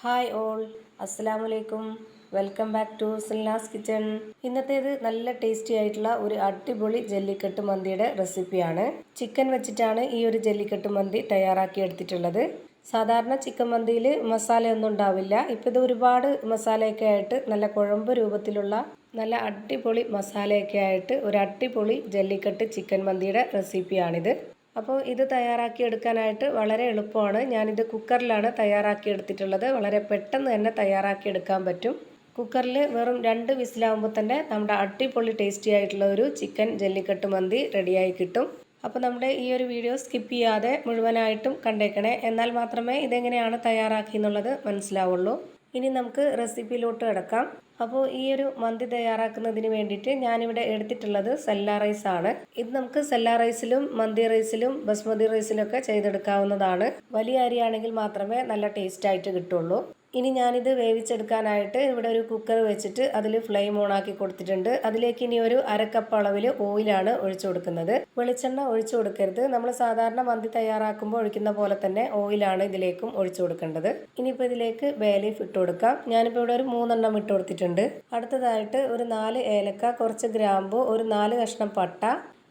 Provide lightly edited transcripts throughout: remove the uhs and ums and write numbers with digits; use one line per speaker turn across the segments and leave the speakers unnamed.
Hi all, അസ്സലാമലൈക്കും. Welcome back to Silna's kitchen. ഇന്നത്തേത് നല്ല ടേസ്റ്റി ആയിട്ടുള്ള ഒരു അടിപൊളി ജല്ലിക്കെട്ട് മന്തിയുടെ റെസിപ്പിയാണ്. ചിക്കൻ വെച്ചിട്ടാണ് ഈ ഒരു ജല്ലിക്കെട്ട് മന്തി തയ്യാറാക്കി എടുത്തിട്ടുള്ളത്. സാധാരണ ചിക്കൻ മന്തിയിൽ മസാലയൊന്നും ഉണ്ടാവില്ല. ഇപ്പോൾ ഇത് ഒരുപാട് മസാലയൊക്കെ ആയിട്ട് നല്ല കുഴമ്പ് രൂപത്തിലുള്ള നല്ല അടിപൊളി മസാലയൊക്കെ ആയിട്ട് ഒരു അടിപൊളി ജല്ലിക്കെട്ട് ചിക്കൻ മന്തിയുടെ റെസിപ്പിയാണിത്. അപ്പോൾ ഇത് തയ്യാറാക്കി എടുക്കാനായിട്ട് വളരെ എളുപ്പമാണ്. ഞാനിത് കുക്കറിലാണ് തയ്യാറാക്കി എടുത്തിട്ടുള്ളത്. വളരെ പെട്ടെന്ന് തന്നെ തയ്യാറാക്കി എടുക്കാൻ പറ്റും. കുക്കറിൽ വെറും 2 വിസിലാകുമ്പോൾ തന്നെ നമ്മുടെ അടിപൊളി ടേസ്റ്റി ആയിട്ടുള്ള ഒരു ചിക്കൻ ജല്ലിക്കെട്ട് മന്തി റെഡിയായി കിട്ടും. അപ്പോൾ നമ്മുടെ ഈ ഒരു വീഡിയോ സ്കിപ്പ് ചെയ്യാതെ മുഴുവനായിട്ടും കണ്ടേക്കണേ. എന്നാൽ മാത്രമേ ഇതെങ്ങനെയാണ് തയ്യാറാക്കി എന്നുള്ളത് മനസ്സിലാവുള്ളൂ. ഇനി നമുക്ക് റെസിപ്പിയിലോട്ട് കിടക്കാം. അപ്പോൾ ഈ ഒരു മന്തി തയ്യാറാക്കുന്നതിന് വേണ്ടിയിട്ട് ഞാനിവിടെ എടുത്തിട്ടുള്ളത് സെല്ല റൈസ് ആണ്. ഇത് നമുക്ക് സെല്ല റൈസിലും മന്തി റൈസിലും ബസ്മതി റൈസിലും ഒക്കെ ചെയ്തെടുക്കാവുന്നതാണ്. വലിയ അരിയാണെങ്കിൽ മാത്രമേ നല്ല ടേസ്റ്റ് ആയിട്ട് കിട്ടുള്ളൂ. ഇനി ഞാനിത് വേവിച്ചെടുക്കാനായിട്ട് ഇവിടെ ഒരു കുക്കർ വെച്ചിട്ട് അതിൽ ഫ്ലെയിം ഓൺ ആക്കി കൊടുത്തിട്ടുണ്ട്. അതിലേക്ക് ഇനി ഒരു അരക്കപ്പ് അളവിൽ ഓയിലാണ് ഒഴിച്ചു കൊടുക്കുന്നത്. വെളിച്ചെണ്ണ ഒഴിച്ചു കൊടുക്കരുത്. നമ്മൾ സാധാരണ മന്തി തയ്യാറാക്കുമ്പോൾ ഒഴിക്കുന്ന പോലെ തന്നെ ഓയിലാണ് ഇതിലേക്കും ഒഴിച്ചു കൊടുക്കേണ്ടത്. ഇനിയിപ്പോൾ ഇതിലേക്ക് ബേ ലീഫ് ഇട്ട് കൊടുക്കാം. ഞാനിപ്പോൾ ഇവിടെ ഒരു 3 എണ്ണം ഇട്ട് കൊടുത്തിട്ടുണ്ട്. അടുത്തതായിട്ട് ഒരു 4 ഏലക്ക, കുറച്ച് ഗ്രാമ്പു, ഒരു 4 കഷ്ണം പട്ട,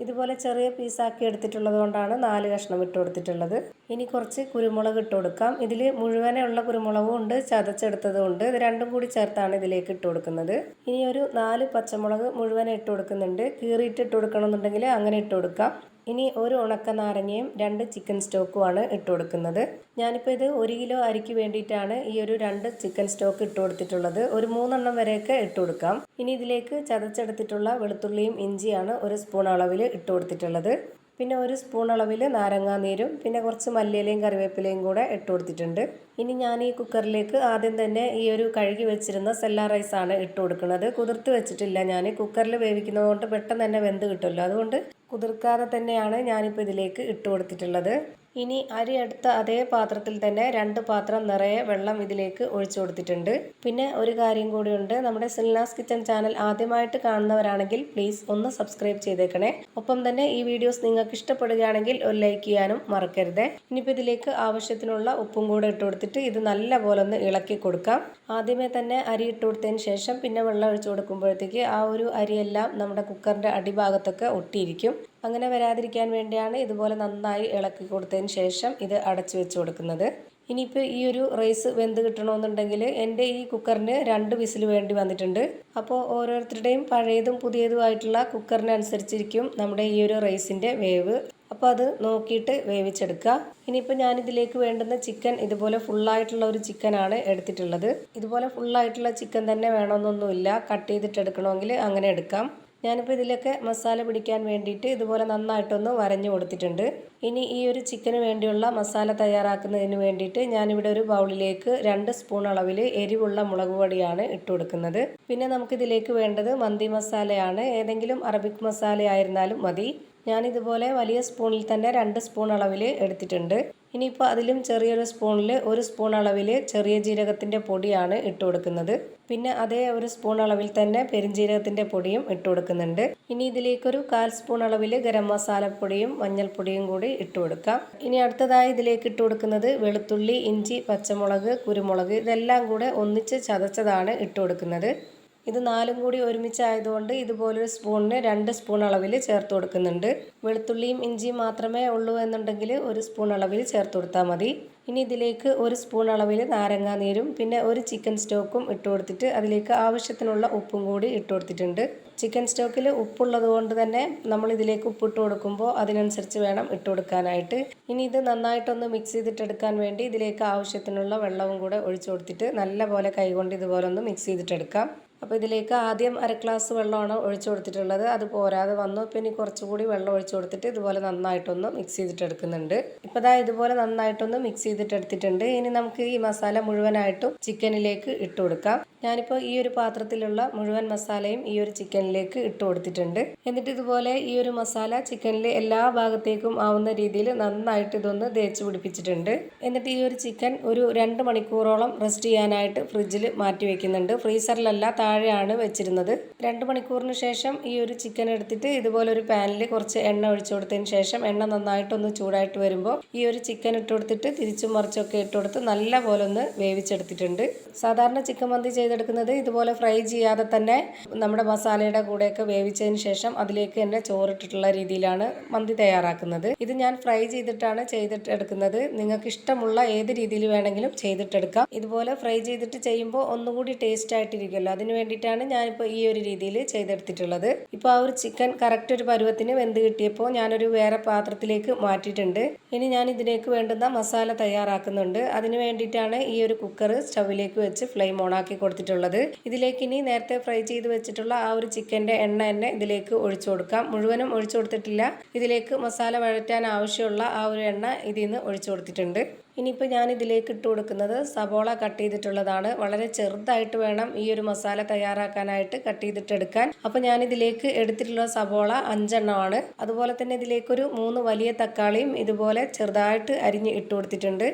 ഇതുപോലെ ചെറിയ പീസാക്കി എടുത്തിട്ടുള്ളത് കൊണ്ടാണ് 4 കഷ്ണം ഇട്ട് കൊടുത്തിട്ടുള്ളത്. ഇനി കുറച്ച് കുരുമുളക് ഇട്ട് കൊടുക്കാം. ഇതിൽ മുഴുവനുള്ള കുരുമുളകും ഉണ്ട്, ചതച്ചെടുത്തതും ഉണ്ട്. ഇത് രണ്ടും കൂടി ചേർത്താണ് ഇതിലേക്ക് ഇട്ട് കൊടുക്കുന്നത്. ഇനി ഒരു 4 പച്ചമുളക് മുഴുവൻ ഇട്ട് കൊടുക്കുന്നുണ്ട്. കീറിയിട്ട് ഇട്ട് കൊടുക്കണമെന്നുണ്ടെങ്കിൽ അങ്ങനെ ഇട്ട് കൊടുക്കാം. ഇനി ഒരു ഉണക്ക നാരങ്ങയും 2 ചിക്കൻ സ്റ്റോക്കുമാണ് ഇട്ട് കൊടുക്കുന്നത്. ഞാനിപ്പോൾ ഇത് 1 കിലോ അരിക്ക് വേണ്ടിയിട്ടാണ് ഈ ഒരു 2 ചിക്കൻ സ്റ്റോക്ക് ഇട്ട് കൊടുത്തിട്ടുള്ളത്. ഒരു 3 എണ്ണം വരെയൊക്കെ ഇട്ട് കൊടുക്കാം. ഇനി ഇതിലേക്ക് ചതച്ചെടുത്തിട്ടുള്ള വെളുത്തുള്ളിയും ഇഞ്ചിയാണ് 1 സ്പൂൺ അളവിൽ ഇട്ട് കൊടുത്തിട്ടുള്ളത്. പിന്നെ 1 സ്പൂൺ അളവിൽ നാരങ്ങാനീരും പിന്നെ കുറച്ച് മല്ലിയിലയും കറിവേപ്പിലയും കൂടെ ഇട്ട് കൊടുത്തിട്ടുണ്ട്. ഇനി ഞാൻ ഈ കുക്കറിലേക്ക് ആദ്യം തന്നെ ഈ ഒരു കഴുകി വെച്ചിരുന്ന സെല്ല റൈസാണ് ഇട്ട് കൊടുക്കുന്നത്. കുതിർത്ത് വെച്ചിട്ടില്ല. ഞാൻ കുക്കറിൽ വേവിക്കുന്നത് കൊണ്ട് പെട്ടെന്ന് തന്നെ വെന്ത് കിട്ടുമല്ലോ, അതുകൊണ്ട് കുതിർക്കാതെ തന്നെയാണ് ഞാനിപ്പോൾ ഇതിലേക്ക് ഇട്ട് കൊടുത്തിട്ടുള്ളത്. ഇനി അരി എടുത്ത അതേ പാത്രത്തിൽ തന്നെ 2 പാത്രം നിറയെ വെള്ളം ഇതിലേക്ക് ഒഴിച്ചു കൊടുത്തിട്ടുണ്ട്. പിന്നെ ഒരു കാര്യം കൂടിയുണ്ട്. നമ്മുടെ സിൽനാസ് കിച്ചൺ ചാനൽ ആദ്യമായിട്ട് കാണുന്നവരാണെങ്കിൽ പ്ലീസ് ഒന്ന് സബ്സ്ക്രൈബ് ചെയ്തേക്കണേ. ഒപ്പം തന്നെ ഈ വീഡിയോസ് നിങ്ങൾക്ക് ഇഷ്ടപ്പെടുകയാണെങ്കിൽ ഒരു ലൈക്ക് ചെയ്യാനും മറക്കരുത്. ഇനിയിപ്പോൾ ഇതിലേക്ക് ആവശ്യത്തിനുള്ള ഉപ്പും കൂടെ ഇട്ട് കൊടുത്തിട്ട് ഇത് നല്ല പോലെ ഒന്ന് ഇളക്കി കൊടുക്കാം. ആദ്യമേ തന്നെ അരി ഇട്ട് കൊടുത്തതിന് ശേഷം പിന്നെ വെള്ളം ഒഴിച്ചു കൊടുക്കുമ്പോഴത്തേക്ക് ആ ഒരു അരിയെല്ലാം നമ്മുടെ കുക്കറിൻ്റെ അടിഭാഗത്തൊക്കെ ഒട്ടിയിരിക്കും. അങ്ങനെ വരാതിരിക്കാൻ വേണ്ടിയാണ് ഇതുപോലെ നന്നായി ഇളക്കി കൊടുത്തതിന് ശേഷം ഇത് അടച്ചു വെച്ച് കൊടുക്കുന്നത്. ഇനിയിപ്പോൾ ഈ ഒരു റൈസ് വെന്ത് കിട്ടണമെന്നുണ്ടെങ്കിൽ എൻ്റെ ഈ കുക്കറിന് 2 വിസിൽ വേണ്ടി വന്നിട്ടുണ്ട്. അപ്പോൾ ഓരോരുത്തരുടെയും പഴയതും പുതിയതുമായിട്ടുള്ള കുക്കറിനനുസരിച്ചിരിക്കും നമ്മുടെ ഈ ഒരു റൈസിൻ്റെ വേവ്. അപ്പോൾ അത് നോക്കിയിട്ട് വേവിച്ചെടുക്കുക. ഇനിയിപ്പോൾ ഞാനിതിലേക്ക് വേണ്ടുന്ന ചിക്കൻ ഇതുപോലെ ഫുള്ളായിട്ടുള്ള ഒരു ചിക്കനാണ് എടുത്തിട്ടുള്ളത്. ഇതുപോലെ ഫുള്ളായിട്ടുള്ള ചിക്കൻ തന്നെ വേണമെന്നൊന്നുമില്ല. കട്ട് ചെയ്തിട്ട് എടുക്കണമെങ്കിൽ അങ്ങനെ എടുക്കാം. ഞാനിപ്പോൾ ഇതിലൊക്കെ മസാല പിടിക്കാൻ വേണ്ടിയിട്ട് ഇതുപോലെ നന്നായിട്ടൊന്ന് വരഞ്ഞു കൊടുത്തിട്ടുണ്ട്. ഇനി ഈ ഒരു ചിക്കന് വേണ്ടിയുള്ള മസാല തയ്യാറാക്കുന്നതിന് വേണ്ടിയിട്ട് ഞാനിവിടെ ഒരു ബൗളിലേക്ക് 2 സ്പൂൺ അളവിൽ എരിവുള്ള മുളക് പൊടിയാണ് ഇട്ട് കൊടുക്കുന്നത്. പിന്നെ നമുക്കിതിലേക്ക് വേണ്ടത് മന്തി മസാലയാണ്. ഏതെങ്കിലും അറബിക് മസാല ആയിരുന്നാലും മതി. ഞാനിതുപോലെ വലിയ സ്പൂണിൽ തന്നെ 2 സ്പൂൺ അളവിൽ എടുത്തിട്ടുണ്ട്. ഇനിയിപ്പോൾ അതിലും ചെറിയൊരു സ്പൂണിൽ 1 സ്പൂൺ അളവിൽ ചെറിയ ജീരകത്തിൻ്റെ പൊടിയാണ് ഇട്ട് കൊടുക്കുന്നത്. പിന്നെ അതേ 1 സ്പൂൺ അളവിൽ തന്നെ പെരുംജീരകത്തിൻ്റെ പൊടിയും ഇട്ട് കൊടുക്കുന്നുണ്ട്. ഇനി ഇതിലേക്കൊരു 1/4 സ്പൂൺ അളവിൽ ഗരം മസാലപ്പൊടിയും മഞ്ഞൾപ്പൊടിയും കൂടി ഇട്ട് കൊടുക്കാം. ഇനി അടുത്തതായി ഇതിലേക്ക് ഇട്ട് കൊടുക്കുന്നത് വെളുത്തുള്ളി, ഇഞ്ചി, പച്ചമുളക്, കുരുമുളക് ഇതെല്ലാം കൂടെ ഒന്നിച്ച് ചതച്ചതാണ് ഇട്ട് കൊടുക്കുന്നത്. ഇത് 4ഉം കൂടി ഒരുമിച്ചായതുകൊണ്ട് ഇതുപോലൊരു സ്പൂണിന് 2 സ്പൂൺ അളവിൽ ചേർത്ത് കൊടുക്കുന്നുണ്ട്. വെളുത്തുള്ളിയും ഇഞ്ചിയും മാത്രമേ ഉള്ളൂ എന്നുണ്ടെങ്കിൽ 1 സ്പൂൺ അളവിൽ ചേർത്ത് കൊടുത്താൽ മതി. ഇനി ഇതിലേക്ക് 1 സ്പൂൺ അളവിൽ നാരങ്ങാനീരും പിന്നെ 1 ചിക്കൻ സ്റ്റോക്കും ഇട്ട് കൊടുത്തിട്ട് അതിലേക്ക് ആവശ്യത്തിനുള്ള ഉപ്പും കൂടി ഇട്ട് കൊടുത്തിട്ടുണ്ട്. ചിക്കൻ സ്റ്റോക്കിൽ ഉപ്പുള്ളത് കൊണ്ട് തന്നെ നമ്മൾ ഇതിലേക്ക് ഉപ്പിട്ട് കൊടുക്കുമ്പോൾ അതിനനുസരിച്ച് വേണം ഇട്ട് കൊടുക്കാനായിട്ട്. ഇനി ഇത് നന്നായിട്ടൊന്ന് മിക്സ് ചെയ്തിട്ടെടുക്കാൻ വേണ്ടി ഇതിലേക്ക് ആവശ്യത്തിനുള്ള വെള്ളവും കൂടെ ഒഴിച്ചു കൊടുത്തിട്ട് നല്ലപോലെ കൈകൊണ്ട് ഇതുപോലെ ഒന്ന് മിക്സ് ചെയ്തിട്ടെടുക്കാം. അപ്പോൾ ഇതിലേക്ക് ആദ്യം 1/2 ഗ്ലാസ് വെള്ളമാണ് ഒഴിച്ചു കൊടുത്തിട്ടുള്ളത്. അത് പോരാതെ വന്നു. പിന്നെ കുറച്ചുകൂടി വെള്ളം ഒഴിച്ചു കൊടുത്തിട്ട് ഇതുപോലെ നന്നായിട്ടൊന്ന് മിക്സ് ചെയ്തിട്ടെടുക്കുന്നുണ്ട്. ഇപ്പോൾ ദാ ഇതുപോലെ നന്നായിട്ടൊന്ന് മിക്സ് ചെയ്തിട്ടെടുത്തിട്ടുണ്ട്. ഇനി നമുക്ക് ഈ മസാല മുഴുവനായിട്ടും ചിക്കനിലേക്ക് ഇട്ട് കൊടുക്കാം. ഞാനിപ്പോൾ ഈ ഒരു പാത്രത്തിലുള്ള മുഴുവൻ മസാലയും ഈ ഒരു ചിക്കനിലേക്ക് ഇട്ട് കൊടുത്തിട്ടുണ്ട്. എന്നിട്ട് ഇതുപോലെ ഈ ഒരു മസാല ചിക്കനിലെ എല്ലാ ഭാഗത്തേക്കും ആവുന്ന രീതിയിൽ നന്നായിട്ട് ഇതൊന്ന് തേച്ച് പിടിപ്പിച്ചിട്ടുണ്ട്. എന്നിട്ട് ഈ ഒരു ചിക്കൻ ഒരു 2 മണിക്കൂറോളം റെസ്റ്റ് ചെയ്യാനായിട്ട് ഫ്രിഡ്ജിൽ മാറ്റി വെക്കുന്നുണ്ട്. ഫ്രീസറിലല്ല, താഴെയാണ് വെച്ചിരുന്നത്. 2 മണിക്കൂറിന് ശേഷം ഈ ഒരു ചിക്കൻ എടുത്തിട്ട് ഇതുപോലെ ഒരു പാനിൽ കുറച്ച് എണ്ണ ഒഴിച്ചു കൊടുത്തതിന് ശേഷം എണ്ണ നന്നായിട്ടൊന്ന് ചൂടായിട്ട് വരുമ്പോൾ ഈ ഒരു ചിക്കൻ ഇട്ട് കൊടുത്തിട്ട് തിരിച്ചും മറിച്ചൊക്കെ ഇട്ട് കൊടുത്ത് നല്ല പോലെ ഒന്ന് വേവിച്ചെടുത്തിട്ടുണ്ട്. സാധാരണ ചിക്കൻ മന്തി ചെയ്തെടുക്കുന്നത് ഇതുപോലെ ഫ്രൈ ചെയ്യാതെ തന്നെ നമ്മുടെ മസാലയുടെ കൂടെയൊക്കെ വേവിച്ചതിന് ശേഷം അതിലേക്ക് തന്നെ ചോറിട്ടിട്ടുള്ള രീതിയിലാണ് മന്തി തയ്യാറാക്കുന്നത്. ഇത് ഞാൻ ഫ്രൈ ചെയ്തിട്ടാണ് ചെയ്തിട്ടെടുക്കുന്നത്. നിങ്ങൾക്ക് ഇഷ്ടമുള്ള ഏത് രീതിയിൽ വേണമെങ്കിലും ചെയ്തിട്ടെടുക്കാം. ഇതുപോലെ ഫ്രൈ ചെയ്തിട്ട് ചെയ്യുമ്പോൾ ഒന്നുകൂടി ടേസ്റ്റ് ആയിട്ടിരിക്കുമല്ലോ, അതിന് വേണ്ടിയിട്ടാണ് ഞാനിപ്പോൾ ഈ ഒരു രീതിയിൽ ചെയ്തെടുത്തിട്ടുള്ളത്. ഇപ്പോൾ ആ ഒരു ചിക്കൻ കറക്റ്റ് ഒരു പരുവത്തിന് വെന്ത് കിട്ടിയപ്പോൾ ഞാനൊരു വേറെ പാത്രത്തിലേക്ക് മാറ്റിയിട്ടുണ്ട്. ഇനി ഞാൻ ഇതിലേക്ക് വേണ്ടുന്ന മസാല തയ്യാറാക്കുന്നുണ്ട്. അതിന് വേണ്ടിയിട്ടാണ് ഈ ഒരു കുക്കർ സ്റ്റൗവിലേക്ക് വെച്ച് ഫ്ലെയിം ഓൺ ആക്കി കൊടുത്തിട്ടുള്ളത്. ഇതിലേക്ക് ഇനി നേരത്തെ ഫ്രൈ ചെയ്ത് വെച്ചിട്ടുള്ള ആ ഒരു ചിക്കൻ്റെ എണ്ണ തന്നെ ഇതിലേക്ക് ഒഴിച്ചു കൊടുക്കാം. മുഴുവനും ഒഴിച്ചു കൊടുത്തിട്ടില്ല. ഇതിലേക്ക് മസാല വഴറ്റാൻ ആവശ്യമുള്ള ആ ഒരു എണ്ണ ഇതിൽ നിന്ന് ഒഴിച്ചു കൊടുത്തിട്ടുണ്ട്. ഇനിയിപ്പോൾ ഞാൻ ഇതിലേക്ക് ഇട്ട് കൊടുക്കുന്നത് സബോള കട്ട് ചെയ്തിട്ടുള്ളതാണ്. വളരെ ചെറുതായിട്ട് വേണം ഈ ഒരു മസാല തയ്യാറാക്കാനായിട്ട് കട്ട് ചെയ്തിട്ടെടുക്കാൻ. അപ്പോൾ ഞാൻ ഇതിലേക്ക് എടുത്തിട്ടുള്ള സബോള 5 എണ്ണമാണ്. അതുപോലെ തന്നെ ഇതിലേക്കൊരു 3 വലിയ തക്കാളിയും ഇതുപോലെ ചെറുതായിട്ട് അരിഞ്ഞ് ഇട്ട് കൊടുത്തിട്ടുണ്ട്.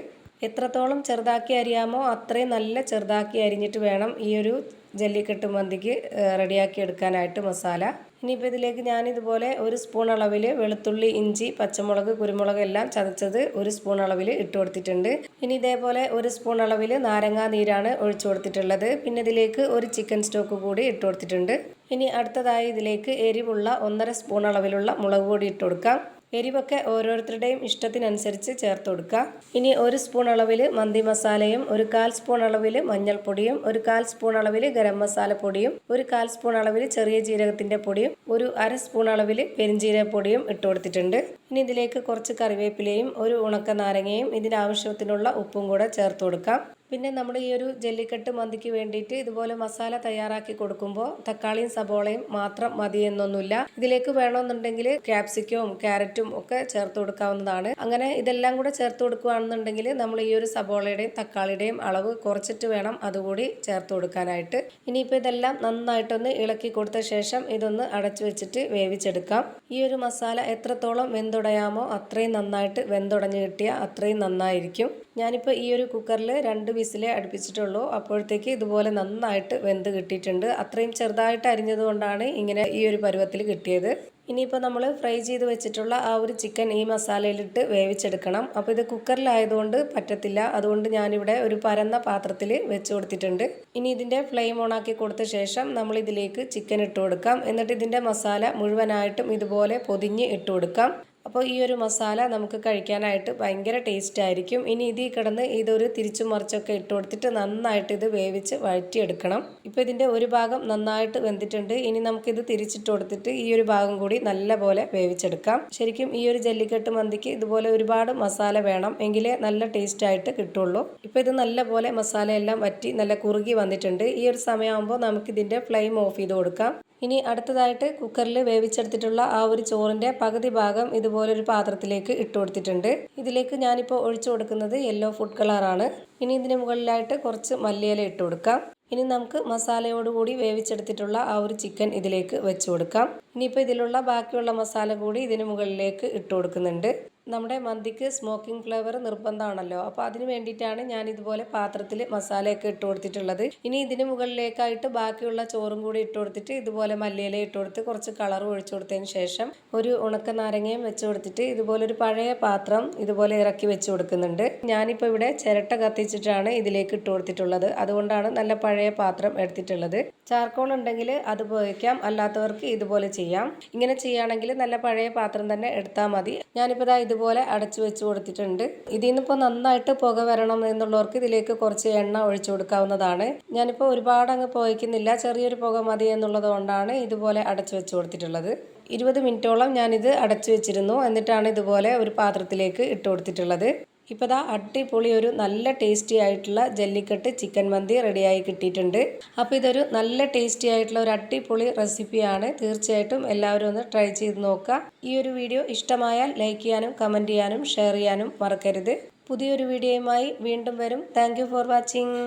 എത്രത്തോളം ചെറുതാക്കി അരിയാമോ അത്രയും നല്ല ചെറുതാക്കി അരിഞ്ഞിട്ട് വേണം ഈ ഒരു ജല്ലിക്കെട്ട് മന്തിക്ക് റെഡിയാക്കി എടുക്കാനായിട്ട് മസാല. ഇനിയിപ്പോൾ ഇതിലേക്ക് ഞാനിതുപോലെ 1 സ്പൂൺ അളവിൽ വെളുത്തുള്ളി, ഇഞ്ചി, പച്ചമുളക്, കുരുമുളക് എല്ലാം ചതച്ചത് 1 സ്പൂൺ അളവിൽ ഇട്ട് കൊടുത്തിട്ടുണ്ട്. ഇനി ഇതേപോലെ 1 സ്പൂൺ അളവിൽ നാരങ്ങാ നീരാണ് ഒഴിച്ചു കൊടുത്തിട്ടുള്ളത്. പിന്നെ ഇതിലേക്ക് ഒരു ചിക്കൻ സ്റ്റോക്ക് കൂടി ഇട്ട് കൊടുത്തിട്ടുണ്ട്. ഇനി അടുത്തതായി ഇതിലേക്ക് എരിവുള്ള 1.5 സ്പൂൺ അളവിലുള്ള മുളക് പൊടി ഇട്ട് കൊടുക്കാം. എരിവൊക്കെ ഓരോരുത്തരുടെയും ഇഷ്ടത്തിനനുസരിച്ച് ചേർത്ത് കൊടുക്കുക. ഇനി 1 സ്പൂൺ അളവിൽ മന്തി മസാലയും 1/4 സ്പൂൺ അളവിൽ മഞ്ഞൾപ്പൊടിയും 1/4 സ്പൂൺ അളവിൽ ഗരം മസാല പൊടിയും 1/4 സ്പൂൺ അളവിൽ ചെറിയ ജീരകത്തിൻ്റെ പൊടിയും 1/2 സ്പൂൺ അളവിൽ പെരിഞ്ജീരകപ്പൊടിയും ഇട്ട് കൊടുത്തിട്ടുണ്ട്. ഇനി ഇതിലേക്ക് കുറച്ച് കറിവേപ്പിലയും 1 ഉണക്ക നാരങ്ങയും ഇതിനാവശ്യത്തിനുള്ള ഉപ്പും കൂടെ ചേർത്ത് കൊടുക്കാം. പിന്നെ നമ്മുടെ ഈ ഒരു ജല്ലിക്കെട്ട് മന്തിക്ക് വേണ്ടിയിട്ട് ഇതുപോലെ മസാല തയ്യാറാക്കി കൊടുക്കുമ്പോൾ തക്കാളിയും സബോളയും മാത്രം മതി എന്നൊന്നുമില്ല. ഇതിലേക്ക് വേണമെന്നുണ്ടെങ്കിൽ ക്യാപ്സിക്കവും ക്യാരറ്റും ഒക്കെ ചേർത്ത് കൊടുക്കാവുന്നതാണ്. അങ്ങനെ ഇതെല്ലാം കൂടെ ചേർത്ത് കൊടുക്കുകയാണെന്നുണ്ടെങ്കിൽ നമ്മൾ ഈ ഒരു സബോളയുടെയും തക്കാളിയുടെയും അളവ് കുറച്ചിട്ട് വേണം അതുകൂടി ചേർത്ത് കൊടുക്കാനായിട്ട്. ഇനിയിപ്പോൾ ഇതെല്ലാം നന്നായിട്ടൊന്ന് ഇളക്കി കൊടുത്ത ശേഷം ഇതൊന്ന് അടച്ചു വെച്ചിട്ട് വേവിച്ചെടുക്കാം. ഈ ഒരു മസാല എത്രത്തോളം വെന്തുടയാമോ അത്രയും നന്നായിട്ട് വെന്തുടഞ്ഞ് കിട്ടിയാൽ അത്രയും നന്നായിരിക്കും. ഞാനിപ്പോൾ ഈ ഒരു കുക്കറിൽ 2 വിസിലേ അടുപ്പിച്ചിട്ടുള്ളൂ. അപ്പോഴത്തേക്ക് ഇതുപോലെ നന്നായിട്ട് വെന്ത് കിട്ടിയിട്ടുണ്ട്. അത്രയും ചെറുതായിട്ട് അരിഞ്ഞതുകൊണ്ടാണ് ഇങ്ങനെ ഈ ഒരു പരുവത്തിൽ കിട്ടിയത്. ഇനിയിപ്പോൾ നമ്മൾ ഫ്രൈ ചെയ്ത് വെച്ചിട്ടുള്ള ആ ഒരു ചിക്കൻ ഈ മസാലയിലിട്ട് വേവിച്ചെടുക്കണം. അപ്പോൾ ഇത് കുക്കറിലായതുകൊണ്ട് പറ്റത്തില്ല. അതുകൊണ്ട് ഞാനിവിടെ ഒരു പരന്ന പാത്രത്തിൽ വെച്ച് കൊടുത്തിട്ടുണ്ട്. ഇനി ഇതിൻ്റെ ഫ്ലെയിം ഓണാക്കി കൊടുത്ത ശേഷം നമ്മൾ ഇതിലേക്ക് ചിക്കൻ ഇട്ട് കൊടുക്കാം. എന്നിട്ട് ഇതിൻ്റെ മസാല മുഴുവനായിട്ടും ഇതുപോലെ പൊതിഞ്ഞ് ഇട്ട് കൊടുക്കാം. അപ്പോൾ ഈ ഒരു മസാല നമുക്ക് കഴിക്കാനായിട്ട് ഭയങ്കര ടേസ്റ്റ് ആയിരിക്കും. ഇനി ഇതിൽ കിടന്ന് ഇതൊരു തിരിച്ചു മറിച്ചൊക്കെ ഇട്ട് കൊടുത്തിട്ട് നന്നായിട്ട് ഇത് വേവിച്ച് വഴറ്റിയെടുക്കണം. ഇപ്പോൾ ഇതിൻ്റെ ഒരു ഭാഗം നന്നായിട്ട് വെന്തിട്ടുണ്ട്. ഇനി നമുക്കിത് തിരിച്ചിട്ട് കൊടുത്തിട്ട് ഈ ഒരു ഭാഗം കൂടി നല്ല പോലെ വേവിച്ചെടുക്കാം. ശരിക്കും ഈ ഒരു ജല്ലിക്കെട്ട് മന്തിക്ക് ഇതുപോലെ ഒരുപാട് മസാല വേണം, എങ്കിലേ നല്ല ടേസ്റ്റ് ആയിട്ട് കിട്ടുള്ളൂ. ഇപ്പോൾ ഇത് നല്ല പോലെ മസാലയെല്ലാം വറ്റി നല്ല കുറുകി വന്നിട്ടുണ്ട്. ഈ ഒരു സമയമാകുമ്പോൾ നമുക്കിതിൻ്റെ ഫ്ലെയിം ഓഫ് ചെയ്ത് കൊടുക്കാം. ഇനി അടുത്തതായിട്ട് കുക്കറിൽ വേവിച്ചെടുത്തിട്ടുള്ള ആ ഒരു ചോറിൻ്റെ പകുതി ഭാഗം ഇതുപോലെ ഒരു പാത്രത്തിലേക്ക് ഇട്ട് കൊടുത്തിട്ടുണ്ട്. ഇതിലേക്ക് ഞാനിപ്പോൾ ഒഴിച്ചു കൊടുക്കുന്നത് യെല്ലോ ഫുഡ് കളറാണ്. ഇനി ഇതിന് മുകളിലായിട്ട് കുറച്ച് മല്ലിയില ഇട്ട് കൊടുക്കാം. ഇനി നമുക്ക് മസാലയോടുകൂടി വേവിച്ചെടുത്തിട്ടുള്ള ആ ഒരു ചിക്കൻ ഇതിലേക്ക് വെച്ച് കൊടുക്കാം. ഇനിയിപ്പോൾ ഇതിലുള്ള ബാക്കിയുള്ള മസാല കൂടി ഇതിന് മുകളിലേക്ക് ഇട്ട് കൊടുക്കുന്നുണ്ട്. നമ്മുടെ മന്തിക്ക് സ്മോക്കിംഗ് ഫ്ലേവർ നിർബന്ധമാണല്ലോ, അപ്പോൾ അതിന് വേണ്ടിയിട്ടാണ് ഞാൻ ഇതുപോലെ പാത്രത്തിൽ മസാലയൊക്കെ ഇട്ട് കൊടുത്തിട്ടുള്ളത്. ഇനി ഇതിന് മുകളിലേക്കായിട്ട് ബാക്കിയുള്ള ചോറും കൂടി ഇട്ട് കൊടുത്തിട്ട് ഇതുപോലെ മല്ലിയില ഇട്ട് കൊടുത്ത് കുറച്ച് കളറും ഒഴിച്ചു കൊടുത്തതിന് ശേഷം ഒരു ഉണക്ക നാരങ്ങയും വെച്ച് കൊടുത്തിട്ട് ഇതുപോലെ ഒരു പഴയ പാത്രം ഇതുപോലെ ഇറക്കി വെച്ച് കൊടുക്കുന്നുണ്ട്. ഞാനിപ്പോൾ ഇവിടെ ചിരട്ട കത്തിച്ചിട്ടാണ് ഇതിലേക്ക് ഇട്ട് കൊടുത്തിട്ടുള്ളത്. അതുകൊണ്ടാണ് നല്ല പഴയ പാത്രം എടുത്തിട്ടുള്ളത്. ചാർക്കോൾ ഉണ്ടെങ്കിൽ അത് ഉപയോഗിക്കാം, അല്ലാത്തവർക്ക് ഇതുപോലെ ചെയ്യാം. ഇങ്ങനെ ചെയ്യുകയാണെങ്കിൽ നല്ല പഴയ പാത്രം തന്നെ എടുത്താൽ മതി. ഞാനിപ്പോൾ ഇതുപോലെ അടച്ചു വെച്ച് കൊടുത്തിട്ടുണ്ട്. ഇതിൽ നിന്നിപ്പോൾ നന്നായിട്ട് പുക വരണം എന്നുള്ളവർക്ക് ഇതിലേക്ക് കുറച്ച് എണ്ണ ഒഴിച്ചു കൊടുക്കാവുന്നതാണ്. ഞാനിപ്പോൾ ഒരുപാട് അങ്ങ് പുകയ്ക്കുന്നില്ല, ചെറിയൊരു പുക മതി എന്നുള്ളത് കൊണ്ടാണ് ഇതുപോലെ അടച്ചു വെച്ച് കൊടുത്തിട്ടുള്ളത്. 20 മിനിറ്റോളം ഞാനിത് അടച്ചു വെച്ചിരുന്നു. എന്നിട്ടാണ് ഇതുപോലെ ഒരു പാത്രത്തിലേക്ക് ഇട്ട് കൊടുത്തിട്ടുള്ളത്. ഇപ്പോൾ ദാ അടിപൊളി ഒരു നല്ല ടേസ്റ്റി ആയിട്ടുള്ള ജല്ലിക്കെട്ട് ചിക്കൻ മന്തി റെഡിയായി കിട്ടിയിട്ടുണ്ട്. അപ്പോൾ ഇതൊരു നല്ല ടേസ്റ്റി ആയിട്ടുള്ള ഒരു അടിപൊളി റെസിപ്പിയാണ്. തീർച്ചയായിട്ടും എല്ലാവരും ഒന്ന് ട്രൈ ചെയ്ത് നോക്കുക. ഈ ഒരു വീഡിയോ ഇഷ്ടമായാൽ ലൈക്ക് ചെയ്യാനും കമൻറ്റ് ചെയ്യാനും ഷെയർ ചെയ്യാനും മറക്കരുത്. പുതിയൊരു വീഡിയോയുമായി വീണ്ടും വരും. Thank you for watching.